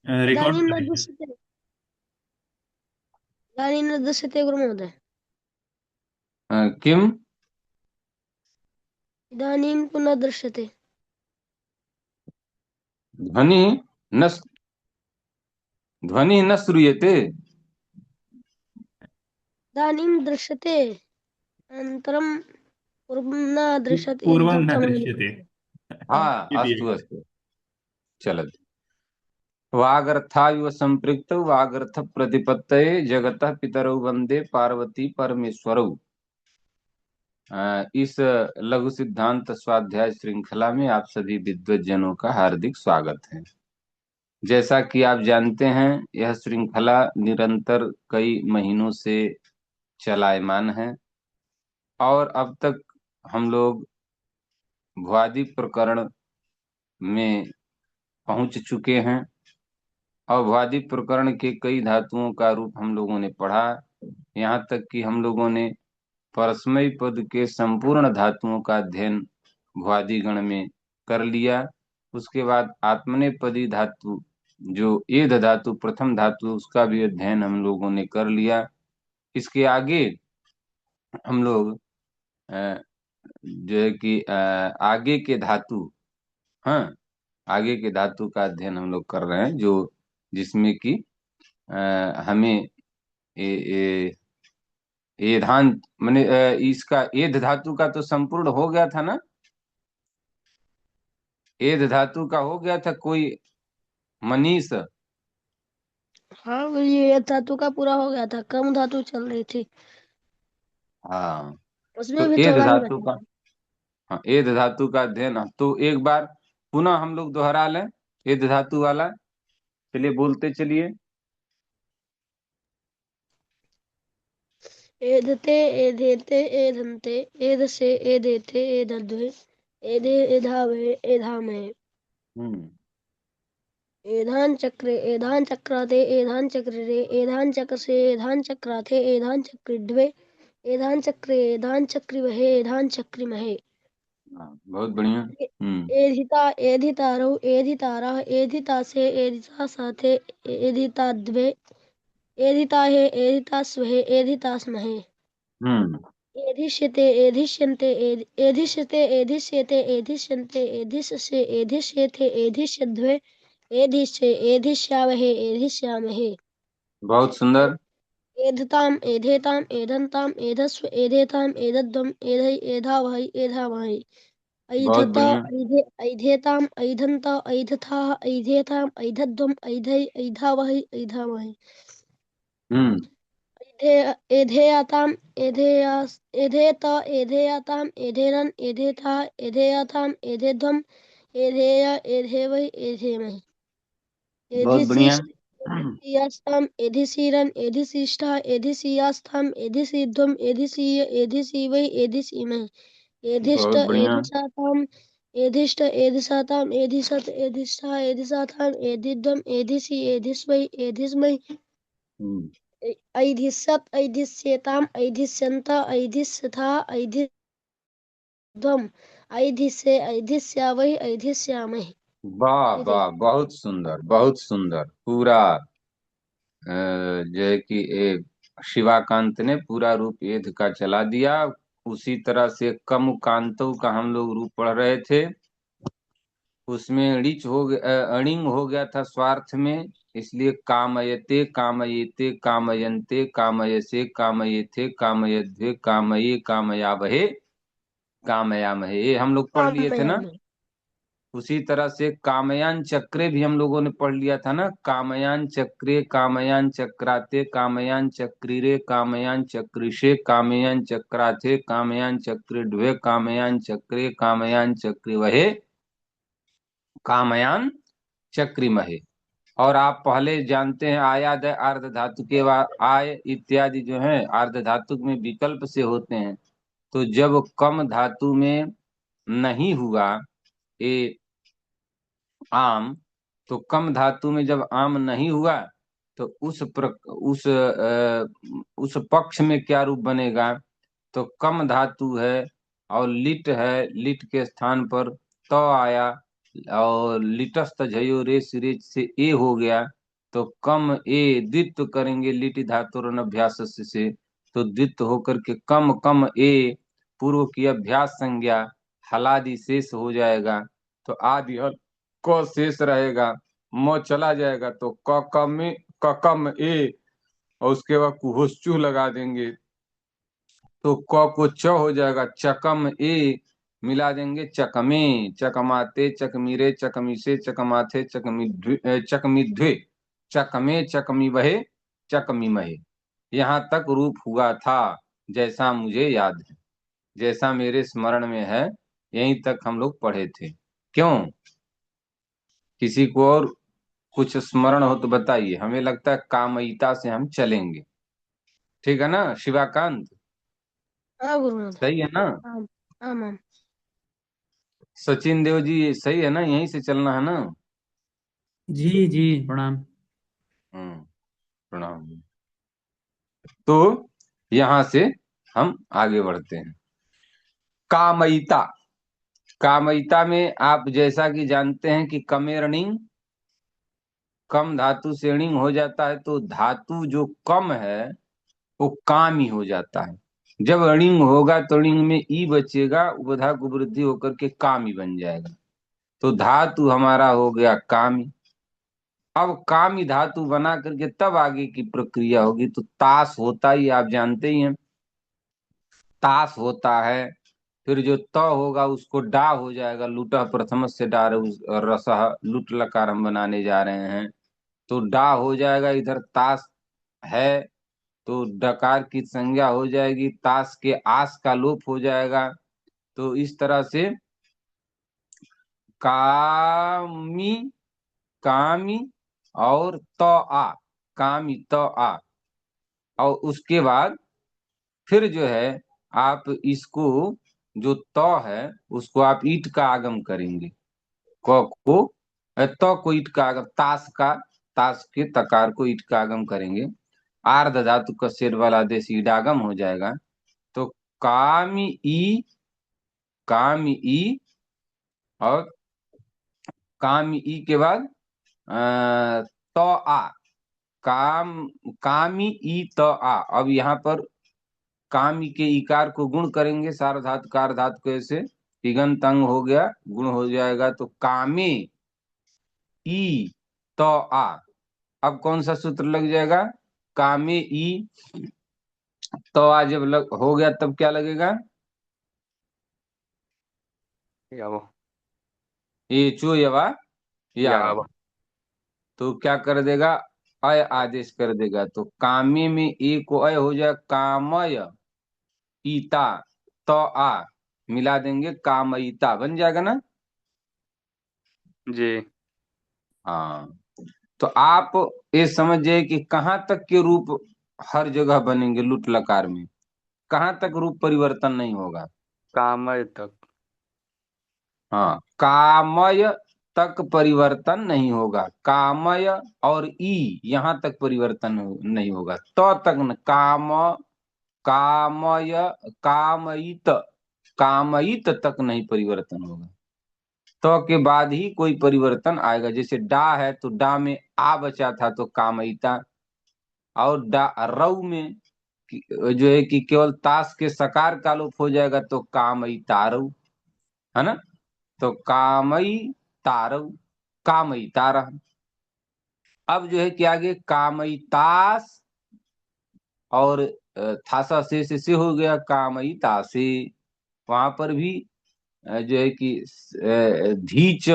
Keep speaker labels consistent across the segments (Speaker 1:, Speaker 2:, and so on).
Speaker 1: Record
Speaker 2: इदानीं
Speaker 1: कर
Speaker 2: न
Speaker 1: लीजिए।
Speaker 2: दृश्यते। इदानीं न दृश्यते गुरुमहोदय।
Speaker 1: किम?
Speaker 2: इदानीं तु न दृश्यते।
Speaker 1: ध्वनि न ध्वनि न श्रूयते।
Speaker 2: इदानीं दृश्यते, अनन्तरं पूर्वं न दृश्यते इति
Speaker 1: पूर्वं न
Speaker 2: दत्तमस्ति।
Speaker 1: दृश्यते।
Speaker 2: हाँ।
Speaker 1: अस्तु अस्तु, चलति। वागर्थाविव संपृक्तौ वागर्थ प्रतिपत्तये जगतः पितरौ वंदे पार्वती परमेश्वरौ। इस लघु सिद्धांत स्वाध्याय श्रृंखला में आप सभी विद्वज्जनों का हार्दिक स्वागत है। जैसा कि आप जानते हैं, यह श्रृंखला निरंतर कई महीनों से चलायमान है और अब तक हम लोग भुआदि प्रकरण में पहुंच चुके हैं और भुआदि प्रकरण के कई धातुओं का रूप हम लोगों ने पढ़ा। यहाँ तक कि हम लोगों ने परस्मैपद पद के संपूर्ण धातुओं का अध्ययन भुआदि गण में कर लिया। उसके बाद आत्मनेपदी धातु, जो एध धातु प्रथम धातु, उसका भी अध्ययन हम लोगों ने कर लिया। इसके आगे हम लोग अ, जो है कि आगे के धातु, हाँ, आगे के धातु का अध्ययन हम लोग कर रहे हैं, जो जिसमें कि हमें एधान माने इसका एध धातु का तो संपूर्ण हो गया था ना। एध धातु का हो गया था कोई, मनीष?
Speaker 2: हाँ, ये धातु का पूरा हो गया था, कम धातु चल रही थी।
Speaker 1: हाँ,
Speaker 2: उसमें
Speaker 1: तो
Speaker 2: भी
Speaker 1: एध
Speaker 2: थोड़ा ही
Speaker 1: धातु
Speaker 2: बचा
Speaker 1: का,
Speaker 2: था।
Speaker 1: हाँ, एध धातु का अध्ययन तो एक बार पुनः हम लोग दोहरा लें। एध धातु वाला, चलिए बोलते चलिए।
Speaker 2: एधते, एधेते, एधन्ते, एधसे, एधेथे, एधद्वे, एधे, एधावहे, एधामहे।
Speaker 1: हम्म।
Speaker 2: एधान चक्रे, एधान चक्राते, एधान चक्रिरे, एधान चक्रसे, एधान चक्राथे, एधान चक्रिड्वे, एधान चक्रे, एधान चक्रिवहे, एधान चक्रिमहे।
Speaker 1: हाँ, बहुत बढ़िया।
Speaker 2: एधिता, एधितारौ, एधितारः, एधितासे, एधितासाथे, एधिताद्वे, एधिताहे, एधितास्वहे, एधितास्महे।
Speaker 1: हम्म।
Speaker 2: एधिष्यते, एधिष्यन्ते, एधिष्यते, एधिष्येते, एधिष्यन्ते, एधिष्यसे, एधिष्येथे, एधिष्यद्वे, एधिष्ये, एधिष्यावहे, एधिष्यामहे।
Speaker 1: बहुत सुंदर।
Speaker 2: एधताम्, एधेताम्, एधन्ताम्, एधस्व, एधेताम्, एधध्वम्, एधै, एधावहै, एधामहै।
Speaker 1: बहुत
Speaker 2: ऐधत,
Speaker 1: बढ़िया।
Speaker 2: ऐधे, ऐधेताम्, ऐधन्त, ऐधथाः, ऐधेताम्, ऐधध्वम्, ऐधै, ऐधावहै, ऐधामहै।
Speaker 1: हम्म।
Speaker 2: एधे, एधेयाताम्, एधेयास्, एधेत, एधेयाताम्, एधेरन्, एधेथा, एधेयाताम्, एधेध्वम्, एधेय, एधेवै, एधेमहि।
Speaker 1: बहुत बढ़िया।
Speaker 2: एधिशिष्ट, एधिशियास्ताम्, एधिशिरन्, एधिशिष्टः, एधिशियास्थाम्, एधिशिध्वम्, एधिशीय, एधिशीवै, एधिशीमहि। एधिष्ठ,
Speaker 1: बहुत बढ़िया।
Speaker 2: एधिशाताम्, एधिष्ठ, एधिशाताम्, एधिशत्, एधिष्ठा, एधिशाथाम्, एधिध्वम्, एधिषि, एधिस्वै, एधिस्महि।
Speaker 1: हम्म।
Speaker 2: ऐधिष्यत्, ऐधिष्येताम्, ऐधिष्यन्त, ऐधिष्यथा, ऐधिध्वम्, ऐधिष्ये, ऐधिष्यावै, ऐधिष्यामहि।
Speaker 1: वाह
Speaker 2: इति।
Speaker 1: वाह, बहुत सुंदर, बहुत सुंदर। पूरा जो है कि शिवाकांत ने पूरा रूप एध का चला दिया। उसी तरह से कमुकांतों का हम लोग रूप पढ़ रहे थे। उसमें ऋच हो गया, अणिंग हो गया था स्वार्थ में, इसलिए कामयते, कामयेते, कामयन्ते, कामयसे, कामयेथे, कामयध्वे, कामये, कामयावहे, कामयामहे, ये हम लोग पढ़ लिए थे ना।
Speaker 2: कामयामि।
Speaker 1: उसी तरह से कामयान चक्रे भी हम लोगों ने पढ़ लिया था ना। कामयान चक्रे, कामयान चक्राते, कामयान चक्रिरे, कामयान चक्रिषे, कामयान चक्राथे, कामयान चक्रिड्वे, कामयान चक्रे, कामयान चक्रिवहे, कामयान चक्रिमहे। और आप पहले जानते हैं, आयाद अर्ध धातु के बाद आय इत्यादि जो है अर्ध धातु में विकल्प से होते हैं। तो जब कम धातु में नहीं हुआ ये आम, तो कम धातु में जब आम नहीं हुआ, तो उस पक्ष में क्या रूप बनेगा? तो कम धातु है और लिट है, लिट के स्थान पर तो आया, और लिटस्त झयो रेस रेच से ए हो गया, तो कम ए द्वित्व करेंगे लिट धातु अभ्यास से, तो द्वित्व होकर के कम कम ए पूर्व की अभ्यास संज्ञा हलादि शेष हो जाएगा, तो आदि हल क शेष रहेगा, म चला जाएगा तो ककम ए, और उसके बाद कुहोश्चू लगा देंगे तो क को च हो जाएगा, चकम ए मिला देंगे चकमे, चकमाते चकमीरे चकमीसे चकमाथे चकमिध्वे चकमे चकमी वहे चकमी महे। यहाँ तक रूप हुआ था, जैसा मुझे याद है, जैसा मेरे स्मरण में है, यहीं तक हम लोग पढ़े थे। क्यों, किसी को और कुछ स्मरण हो तो बताइए, हमें लगता है कामयिता से हम चलेंगे। ठीक है ना शिवाकांत?
Speaker 2: हाँ गुरुनाथ।
Speaker 1: सही है ना?
Speaker 2: आम आम आम।
Speaker 1: सचिन देव जी सही है ना, यहीं से चलना है ना?
Speaker 3: जी जी प्रणाम।
Speaker 1: प्रणाम। तो यहां से हम आगे बढ़ते हैं। कामयिता, कामयिता में आप जैसा कि जानते हैं कि कमेरणिंग, कम धातु से णिंग हो जाता है, तो धातु जो कम है वो काम ही हो जाता है। जब णिंग होगा तो णिंग में ई बचेगा, उपधा को वृद्धि होकर के काम ही बन जाएगा, तो धातु हमारा हो गया कामी। अब कामी धातु बना करके तब आगे की प्रक्रिया होगी, तो ताश होता ही आप जानते ही हैं, ताश होता है। फिर जो त होगा उसको डा हो जाएगा, लुट प्रथम से डा रसह लुट लकार हम बनाने जा रहे हैं, तो डा हो जाएगा। इधर ताश है तो डकार की संज्ञा हो जाएगी, ताश के आस का लोप हो जाएगा। तो इस तरह से कामी, कामी और त आ, कामी त आ, और उसके बाद फिर जो है आप इसको जो त है उसको आप ईट का आगम करेंगे, क को त को ईट का आगम, ताश का, ताश के तकार को ईट का आगम करेंगे, आर्ध धातु का शेर वाला आदेश ईडागम हो जाएगा, तो कामी ई, कामी ई, और कामी ई के बाद तो आ, काम, कामी ई तो आ। अब यहाँ पर कामी के इकार को गुण करेंगे, सार्वधातु कार्धातु को, ऐसे तिगंत अंग हो गया, गुण हो जाएगा, तो कामे ई तो आ। अब कौन सा सूत्र लग जाएगा? कामे ई तो आ जब हो गया तब क्या लगेगा?
Speaker 4: यावो,
Speaker 1: ये चो यवा यावा,
Speaker 4: याव।
Speaker 1: तो क्या कर देगा? अय आदेश कर देगा, तो कामे में ए को अय हो जाए, कामय ईता, तो आ मिला देंगे, कामयिता बन जाएगा ना?
Speaker 4: जी।
Speaker 1: हाँ, तो आप ये समझिए कि कहाँ तक के रूप हर जगह बनेंगे लुट लकार में, कहाँ तक रूप परिवर्तन नहीं होगा?
Speaker 4: कामय तक।
Speaker 1: हाँ, कामय तक परिवर्तन नहीं होगा, कामय और ई यहाँ तक परिवर्तन नहीं होगा, तो तक न, काम, कामय, कामयित, कामयित तक नहीं परिवर्तन होगा, तो के बाद ही कोई परिवर्तन आएगा। जैसे डा है तो डा में आ बचा था तो कामयिता, और डा रऊ में जो है कि केवल ताश के सकार का लोप हो जाएगा तो कामयितारऊ, है ना? तो कामई तारव, कामई तारा। अब जो है कि आगे कामई तास, और थासा से हो गया कामई तासे, वहां पर भी जो है कि धीच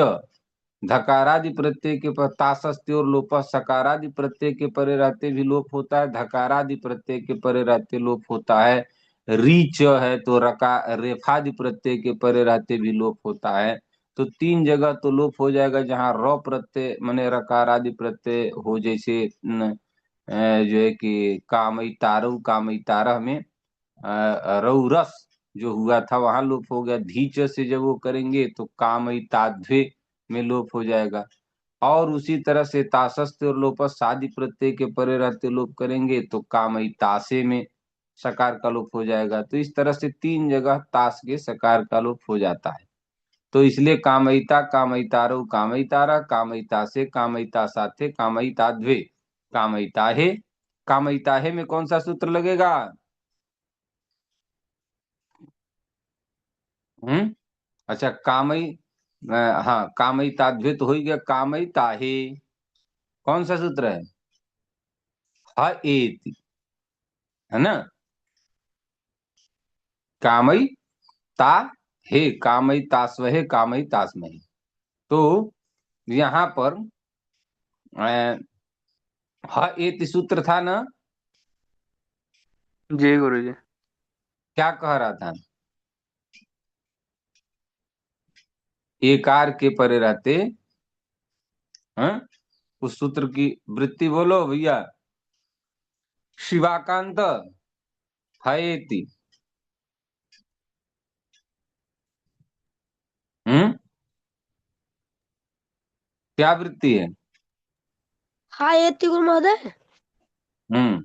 Speaker 1: धकारादि प्रत्यय के पर तासस्ते और लोप, सकारादि प्रत्यय के परे रहते भी लोप होता है, धकारादि प्रत्यय के परे रहते लोप होता है। रीच है तो रका रेफादि प्रत्यय के परे रहते भी लोप होता है। तो तीन जगह तो लोप हो जाएगा, जहाँ र प्रत्यय माने रकार आदि प्रत्यय हो, जैसे जो है कि कामई तारव, कामई तारह में रऊ रस जो हुआ था वहां लोप हो गया, धीच से जब वो करेंगे तो कामई ताध्वे में लोप हो जाएगा। और उसी तरह से ताशस्ते और लोपस आदि प्रत्यय के परे रहते लोप करेंगे तो कामई तासे में सकार का लोप हो जाएगा। तो इस तरह से तीन जगह ताश के सकार का लोप हो जाता है। तो इसलिए कामयिता कामयितारो कामयितारा कामयिता से कामयिता साथे कामयिता द्वे कामयिता है। कामयिता है में कौन सा सूत्र लगेगा? हम्म। अच्छा कामयी हाँ कामयिता द्वे तो हो ही गया, कामयिता है कौन सा सूत्र है? ह एति, है ना? कामयी ता हे कामयी तास्वहे कामयी तास्महे। तो यहाँ पर ह एति सूत्र था ना,
Speaker 4: जी गुरुजी।
Speaker 1: क्या कह रहा था? एकार के परे रहते हैं, उस सूत्र की वृत्ति बोलो भैया। शिवाकांत हयेति। क्या वृत्ति है?
Speaker 2: हाँ एति गुरु महोदय।
Speaker 1: हम्म।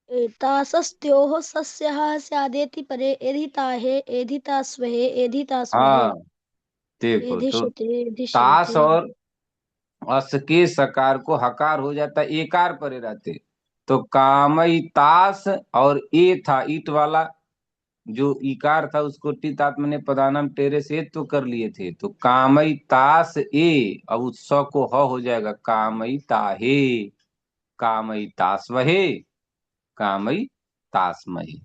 Speaker 2: एतासस्त्योः सस्यः स्यादेति परे एधिताहे एधितास्वहे एधितास्महे
Speaker 1: हाँ देखो तो
Speaker 2: एधिष्यते
Speaker 1: तास
Speaker 2: एधिष्यन्ते।
Speaker 1: और अस के सकार को हकार हो जाता है, एकार परे रहते। तो कामई तास और ए था ईट वाला जो इकार था उसको टित आत्मने पदानम टेरे से तो कर लिए थे, तो कामई तास ए, अब उस स को ह हो जाएगा कामई ताहे कामई तास वहे कामई तास महे।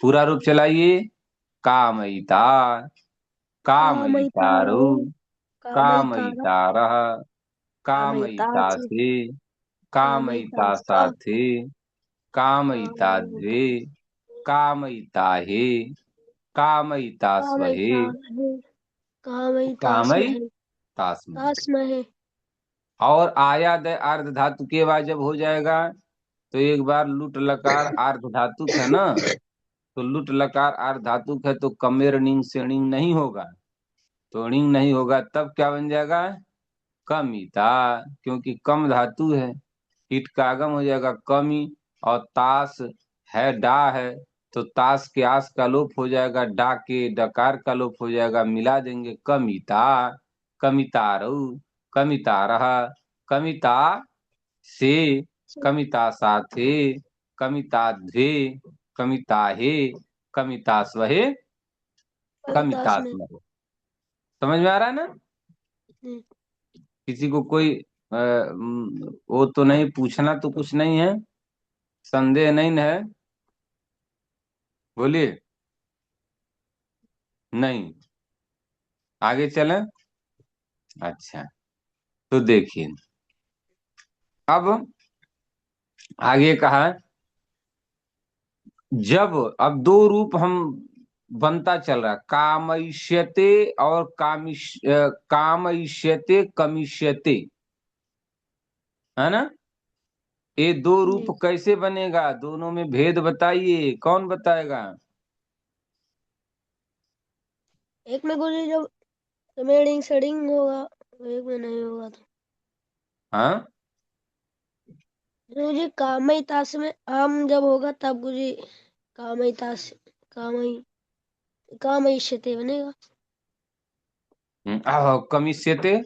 Speaker 1: पूरा रूप चलाइए। कामयिता कामयितारु
Speaker 2: कामयितारो कामयितारः
Speaker 1: कामयितारः कामयिता
Speaker 2: कामयितासि
Speaker 1: से कामयिता
Speaker 2: कामयितास्त्वा
Speaker 1: साथे कामयिता
Speaker 2: कामयिता
Speaker 1: द्वे कामयिता हे कामयिता स्वहे
Speaker 2: कामयितामहे
Speaker 1: कामयि
Speaker 2: कामयितास्महे
Speaker 1: तास्महे।
Speaker 2: तास्महे।
Speaker 1: और आया दय अर्ध धातु के बाद जब हो जाएगा तो एक बार लुट लकार अर्ध धातुक है ना, तो लुट लकार अर्ध धातुक है तो कमेर णिंग से णिंग नहीं होगा, तो णिंग नहीं होगा तब क्या बन जाएगा? कमिता, क्योंकि कम धातु है, ईट का आगम हो जाएगा कमी। और तास है डा है, तो तास के आस का लोप हो जाएगा, डा के डकार का लोप हो जाएगा, मिला देंगे कमिता कमितारु कमितारह कमिता से कमिता साथे कमिता ध्वे कमिता हे कमिता स्वहे कमिता
Speaker 2: कामयितास्महे।
Speaker 1: स्महे। समझ में आ रहा है ना?
Speaker 2: हम्म।
Speaker 1: किसी को कोई वो तो नहीं, पूछना तो कुछ नहीं है, संदेह नहीं न है? बोलिए। नहीं। आगे चलें। अच्छा तो देखिए अब आगे कहा, जब अब दो रूप हम बनता चल रहा, कामयिष्यते और कामयिष्यते कमिष्यते, है ना? ये दो रूप
Speaker 2: जी
Speaker 1: कैसे बनेगा, दोनों में भेद बताइए, कौन बताएगा?
Speaker 2: एक में गुरु जी जब मेडिंग सेडिंग होगा, एक में नहीं होगा तो
Speaker 1: हाँ
Speaker 2: गुरु जी कामयितास में आम जब होगा तब गुरु जी कामयितास कामयि कामयिष्यते बनेगा।
Speaker 1: कमिष्यते।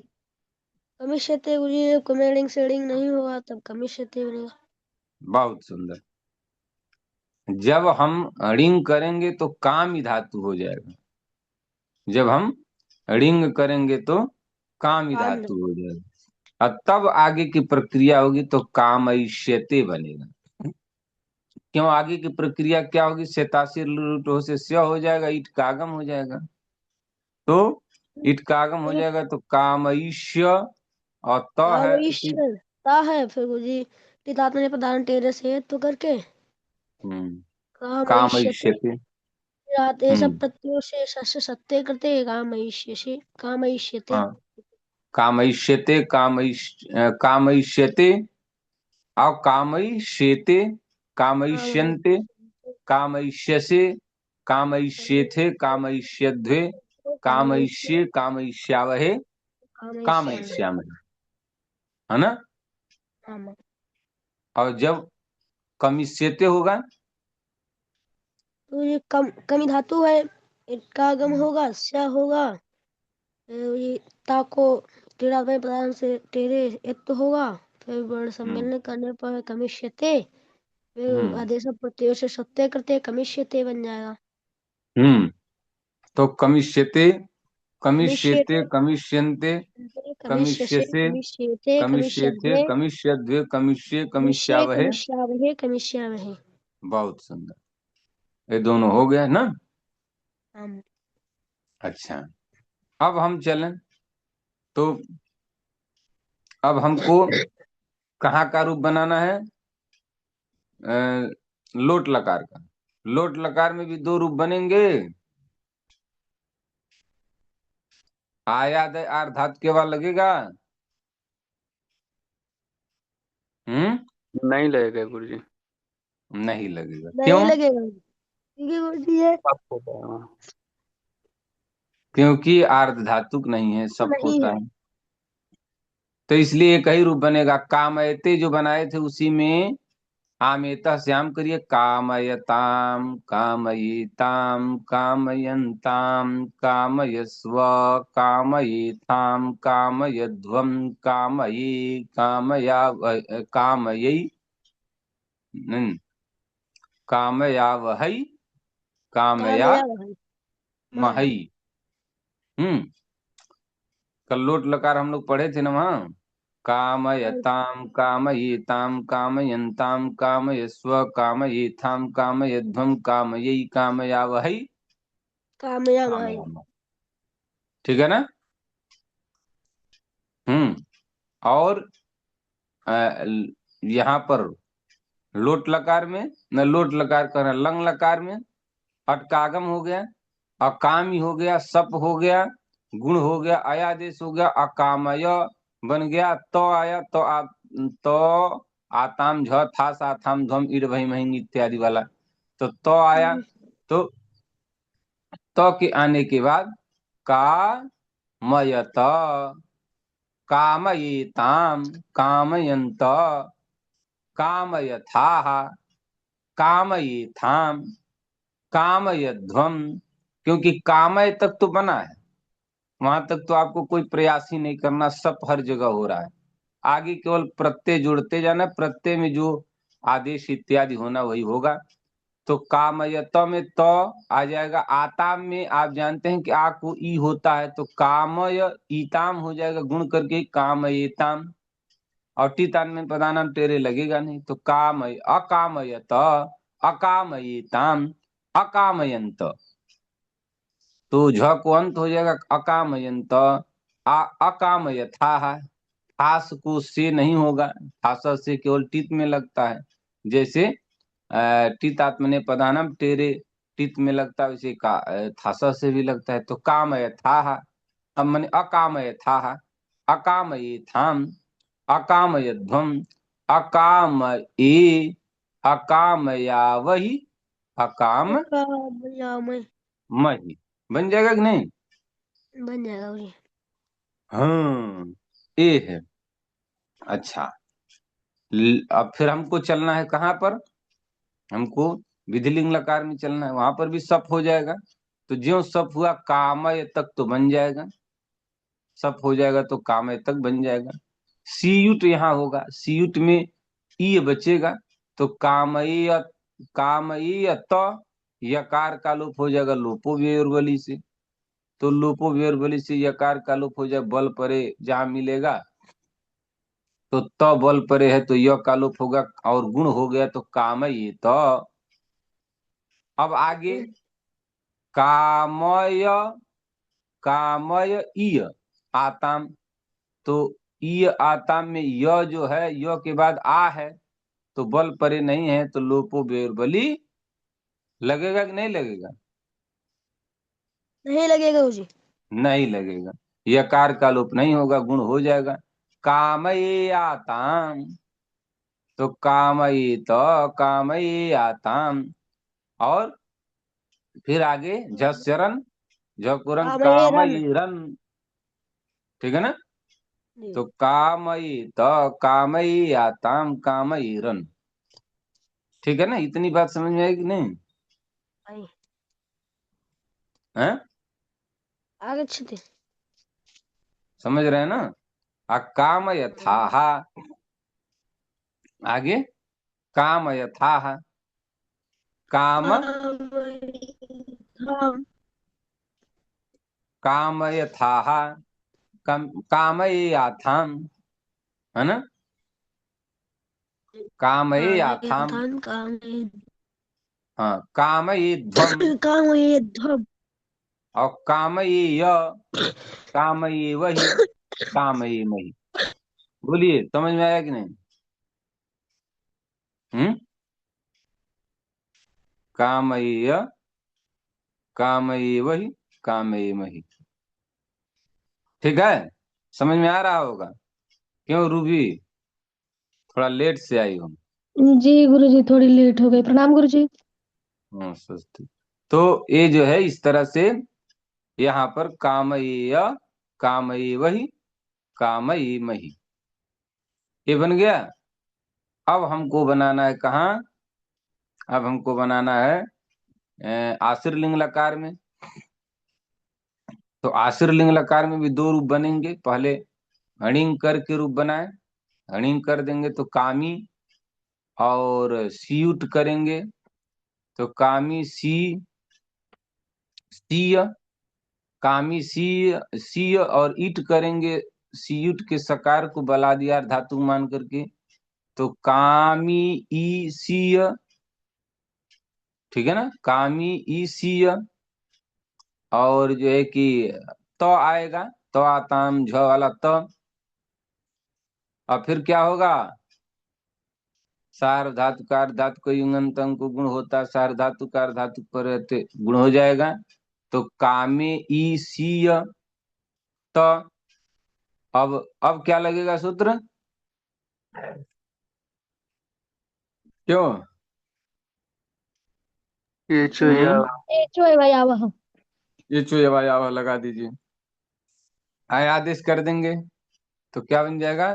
Speaker 2: कमिष्यते गुरु जी जब मेडिंग सेडिंग नहीं होगा तब कमिष्यते बनेगा।
Speaker 1: बहुत सुंदर। जब हम ऋंग करेंगे तो काम धातु हो जाएगा, जब हम ऋंग करेंगे तो काम
Speaker 2: काम
Speaker 1: धातु हो जाएगा, और तब आगे की प्रक्रिया होगी तो कामयिष्यते बनेगा। क्यों? आगे की प्रक्रिया क्या होगी? शेतासी लूट हो से स्या हो जाएगा, ईट का आगम हो जाएगा, तो ईट का आगम हो
Speaker 2: ये
Speaker 1: जाएगा तो कामयिष्य, और त है उसी।
Speaker 2: कामयिष्य ता है फिर गुरु जी पितात ने प्रधान टेरे से तो करके
Speaker 1: हम्म।
Speaker 2: कामयिष्यते
Speaker 1: कामयिष्यते।
Speaker 2: रात ये सब
Speaker 1: हम्म।
Speaker 2: प्रत्ययों से सस्य सत्य करते कामयिष्यसे कामयिष्यते।
Speaker 1: हाँ कामयिष्यते कामयिष्यते और कामयिष्यते कामयिष्यन्ते
Speaker 2: कामयिष्यते
Speaker 1: कामयिष्यसे कामयिष्येथे कामयिष्यध्वे कामयिष्ये कामयिष्यावहे
Speaker 2: कामयिष्यामि।
Speaker 1: कामयिष्यामहे, है ना?
Speaker 2: आमा
Speaker 1: और जब कमिष्यते होगा,
Speaker 2: तो ये कम कमी धातु है, इसका आगम होगा स्य होगा ये ताको टेढ़ापन प्रधान से टेढ़े एक होगा, फिर वर्ण सम्मेलन करने पर कमिष्यते, फिर आदेश प्रत्यय से सत्य करते कमिष्यते बन जाएगा।
Speaker 1: तो कमिष्यते, कमिष्यते,
Speaker 2: कमिष्यते
Speaker 1: कमिष्यन्ते,
Speaker 2: कमिष्यसे
Speaker 1: कमिष्यसे,
Speaker 2: कमिष्येते
Speaker 1: कमिष्येथे,
Speaker 2: कमिष्यद्वे
Speaker 1: कमिष्यद्वे, कमिष्ये,
Speaker 2: कमिष्ये
Speaker 1: कमिष्यावहे।
Speaker 2: कमिष्यावहे कमिष्यामहे।
Speaker 1: बहुत सुंदर, ये दोनों हो गया ना।
Speaker 2: हम
Speaker 1: अच्छा, अब हम चलें तो अब हमको कहाँ का रूप बनाना है? लोट लकार का। लोट लकार में भी दो रूप बनेंगे। आयाद आर धातु के बाद लगेगा।
Speaker 4: नहीं लगेगा गुरुजी।
Speaker 1: नहीं लगेगा,
Speaker 2: नहीं
Speaker 1: क्यों?
Speaker 2: लगेगा क्योंकि बोलती है
Speaker 4: सब हो जाएगा।
Speaker 1: क्योंकि आर्ध धातुक नहीं है,
Speaker 2: तो
Speaker 1: सप
Speaker 2: नहीं
Speaker 1: होता
Speaker 2: है।
Speaker 1: है। तो इसलिए एक ही रूप बनेगा। कामयते जो बनाए थे उसी में आमेता श्याम करिए। कामयताम, कामयिताम, कामयन्ताम, कामयस्व, कामयेथाम, कामयध्वम, कामये, कामया, कामयै, कामयावहै, कामया
Speaker 2: कामयाब है माई।
Speaker 1: महई। हम्म कल लोट लकार हम लोग पढ़े थे ना वहाँ। कामयताम, कामयेताम, कामयन्ताम, कामयस्व, कामयेथाम, कामयध्वम, कामयै, कामयावहै,
Speaker 2: कामयाब है।
Speaker 1: कामयामः। ठीक है ना? और यहाँ पर लोट लकार में, न लोट लकार कर लंग लकार में अटकागम हो गया, अकामी हो गया, सप हो गया, गुण हो गया, अयादेश हो गया, अकामय बन गया। तो आया तो तो आताम झ था साथाम ध्वम इड भई महिंग इत्यादि वाला। तो आया। तो के आने के बाद का मयत, कामयेताम, कामयन्त, कामयथाः, कामयेथाम, कामयध्वम। क्योंकि कामय तक तो बना है, वहां तक तो आपको कोई प्रयास ही नहीं करना, सब हर जगह हो रहा है। आगे केवल प्रत्यय जोड़ते जाना, प्रत्यय में जो आदेश इत्यादि होना वही होगा। तो कामयत में तो आ जाएगा। आताम में आप जानते हैं कि आ को ई होता है, तो कामय ईताम हो जाएगा गुण करके कामयेताम। और टीतान में प्रधानाम टेरे लगेगा नहीं, तो कामय अकामयत, अकामयेताम, अकामयंत। तो झ को अंत हो जाएगा अकामयंत, अकामयथा। ठास को से नहीं होगा, ठास से केवल टित में लगता है। जैसे टित आत्मने प्रधानम टेरे टित में लगता है, वैसे का थास से भी लगता है। तो कामयथा, अब मैंने अकामयथा, अकामयेथाम, अकामयध्वम, अकामये, अकामयावहि, अकाम
Speaker 2: कामयाब
Speaker 1: मही। बन जाएगा कि नहीं?
Speaker 2: बन जाएगा मुझे।
Speaker 1: हाँ, ये है। अच्छा, अब फिर हमको चलना है कहाँ पर? हमको विधिलिंग लकार में चलना है, वहां पर भी सप हो जाएगा। तो ज्यो सप हुआ कामय तक तो बन जाएगा, सप हो जाएगा तो कामय तक बन जाएगा। सीयुट यहाँ होगा, सीयुट में ई बचेगा, तो कामय, कामय त यकार का लोप हो जाएगा लोपो व्यवली से। तो लोपो व्यवली से यकार का लोप हो जाए, बल परे जहां मिलेगा। तो बल परे है तो य का लोप होगा, और गुण हो गया तो कामय त। अब आगे कामय, कामय ईय आताम। तो ईय आताम में य जो है, य के बाद आ है, तो बल परे नहीं है, तो लोपो बेरबली लगेगा कि नहीं लगेगा?
Speaker 2: नहीं लगेगा मुझे।
Speaker 1: नहीं लगेगा। यकार का लोप नहीं होगा, गुण हो जाएगा। कामये आताम, तो कामये तो कामये आताम। और फिर आगे झस्यरन, झकुरन
Speaker 2: कामयरन
Speaker 1: कामयिरन। ठीक है ना?
Speaker 2: जी।
Speaker 1: तो कामयी तो कामयी आताम, कामयिरन। ठीक है ना? इतनी बात समझ में आएगी नहीं?
Speaker 2: आई
Speaker 1: है?
Speaker 2: आगच्छति।
Speaker 1: समझ रहे हैं ना। काम यथाह, आगे काम यथाह, काम
Speaker 2: काम
Speaker 1: काम यथाह, काम याथाम, है ना, काम याथाम।
Speaker 2: यथान
Speaker 1: हाँ, काम ये ध्वम,
Speaker 2: काम ये ध्वम
Speaker 1: और काम ये काम ये वही, काम ये मही। बोलिए, समझ में आया कि नहीं। हम्म। काम ये, काम ये वही, काम ये मही। ठीक है, समझ में आ रहा होगा। क्यों रूबी, थोड़ा लेट से आई हो।
Speaker 2: जी गुरुजी, थोड़ी लेट हो गई। प्रणाम गुरुजी।
Speaker 1: हाँ, सस्ती। तो ये जो है इस तरह से यहाँ पर कामयेय, कामये वही, कामये मही, ये बन गया। अब हमको बनाना है कहाँ, अब हमको बनाना है आश्रलिंग लकार में। तो आश्रलिंग लकार में भी दो रूप बनेंगे। पहले हणिंग कर के रूप बनाए, हणिंग कर देंगे तो कामी, और सीयुट करेंगे तो कामी सी, सीय, कामी सी और ईट करेंगे, सीयुट के सकार को बलादियार धातु मान करके, तो कामी ई सीय, ठीक है ना, कामी ई सीय। और जो है कि तो आएगा, तो आताम झ वाला तो, और फिर क्या होगा, सार धातु कार धातु को युंगंतम को गुण होता, सार धातु कार धातु पर रहते गुण हो जाएगा। तो कामे ई सीय, तो अब क्या लगेगा सूत्र, क्यों।
Speaker 4: ये चुया
Speaker 1: हम्म,
Speaker 2: ए चोय भाई आवा।
Speaker 1: ये चुए भाई आवा लगा दीजिए, आय आदेश कर देंगे तो क्या बन जाएगा,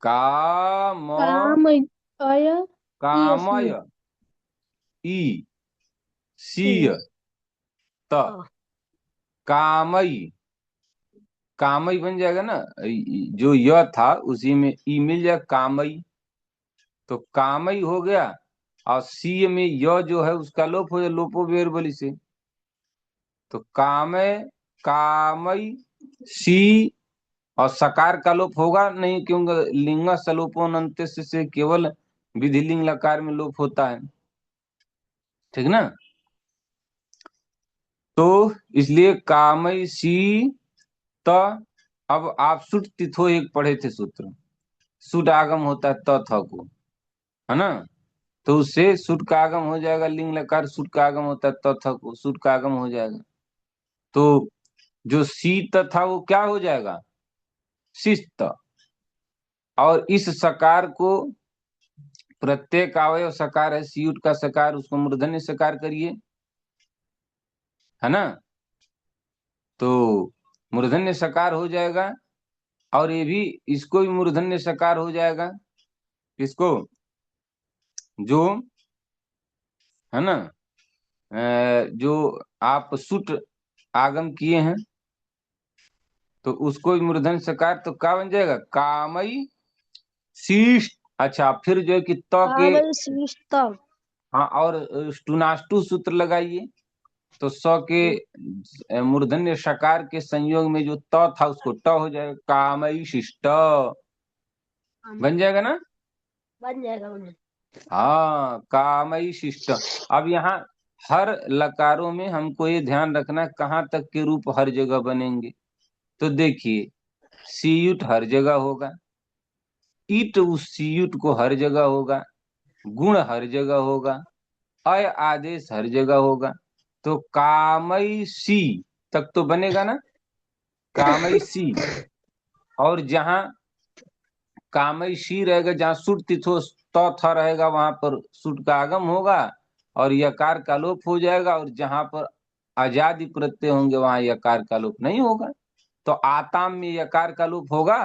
Speaker 1: काम,
Speaker 2: काम आय
Speaker 1: कामय ई सीय, त कामई, कामई बन जाएगा ना। जो य था उसी में ई मिल जाएगा, कामई, तो कामई हो गया। और सी में य जो है उसका लोप हो जाए, लोपो बेर बलि से, तो कामय, कामई सी, और सकार का लोप होगा नहीं, क्योंकि लिंग सलोपोन से केवल विधिलिंग लकार में लोप होता है, ठीक ना। तो इसलिए कामई सी, त, अब आप सुट तिथो एक पढ़े थे सूत्र, सुट आगम होता है त थ को, है ना। तो उससे सुट का आगम हो जाएगा, लिंग लकार सुट का आगम होता है त थ को, सुट का आगम हो जाएगा। तो जो सी त था वो क्या हो जाएगा, शिस्त। और इस सकार को, प्रत्येक अवयव सकार है, सीयुट का सकार, उसको मूर्धन्य सकार करिए, है ना। तो मूर्धन्य सकार हो जाएगा। और ये भी, इसको भी मूर्धन्य सकार हो जाएगा, इसको, जो, है ना, जो आप सुट आगम किए हैं, तो उसको भी मूर्धन्य सकार, तो क्या बन जाएगा, कामई शीश। अच्छा, फिर जो है कि त के,
Speaker 2: कामल शिष्टम।
Speaker 1: हाँ, और स्टुनाष्टु सूत्र लगाइए, तो स के मूर्धन्य सकार के संयोग में जो त था उसको ट हो जाएगा, कामई शिष्ट, बन जाएगा ना।
Speaker 2: बन जाएगा बन
Speaker 1: हाँ, कामई शिष्ट। अब यहाँ हर लकारों में हमको ये ध्यान रखना है कहाँ तक के रूप हर जगह बनेंगे। तो देखिए, सीयुट हर जगह होगा, ईट उस सीयुट को हर जगह होगा, गुण हर जगह होगा, अय आदेश हर जगह होगा। तो कामई सी तक तो बनेगा ना, कामई सी। और जहां कामई सी रहेगा, जहां सुट तिथो त थ रहेगा, वहां पर सुट का आगम होगा और यकार का लोप हो जाएगा। और जहां पर आजादी प्रत्यय होंगे वहां यकार का लोप नहीं होगा। तो आताम में यकार का लोप होगा,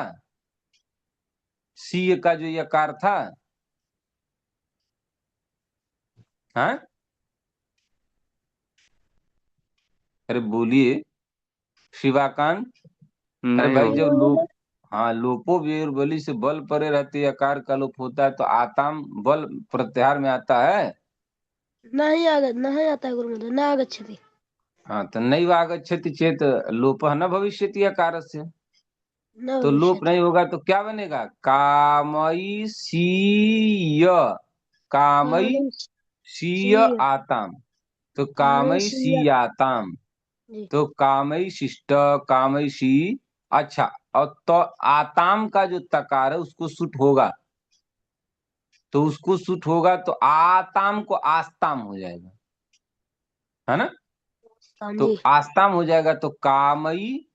Speaker 1: सी का जो यकार था, हाँ, अरे बोलिए शिवाकांत। अरे
Speaker 4: नहीं
Speaker 1: भाई
Speaker 4: होगा।
Speaker 1: जब लोप, हाँ लोपो बली से बल परे रहती है, आकार का लोप होता है तो आताम बल प्रत्याहार में आता है।
Speaker 2: नहीं आता है गुरुमहोदय, न आगच्छति।
Speaker 1: हाँ तो नैव आगच्छति चेत लोपः न भविष्यति आकारस्य।
Speaker 2: न
Speaker 1: तो लोप
Speaker 2: भविष्यति।
Speaker 1: नहीं होगा तो क्या बनेगा, कामैषीय,
Speaker 2: कामैषीय।
Speaker 1: कामैषीय आताम, तो
Speaker 2: कामैषीय।
Speaker 1: कामैषीयाताम,
Speaker 2: जी।
Speaker 1: तो कामैशिष्ट, कामैषी। अच्छा, और तो आताम का जो तकार है उसको सुट होगा, तो उसको सुट होगा तो आताम को आस्ताम हो जाएगा, है ना।
Speaker 2: हाँ
Speaker 1: तो
Speaker 2: जी।
Speaker 1: आस्ताम हो जाएगा तो कामई,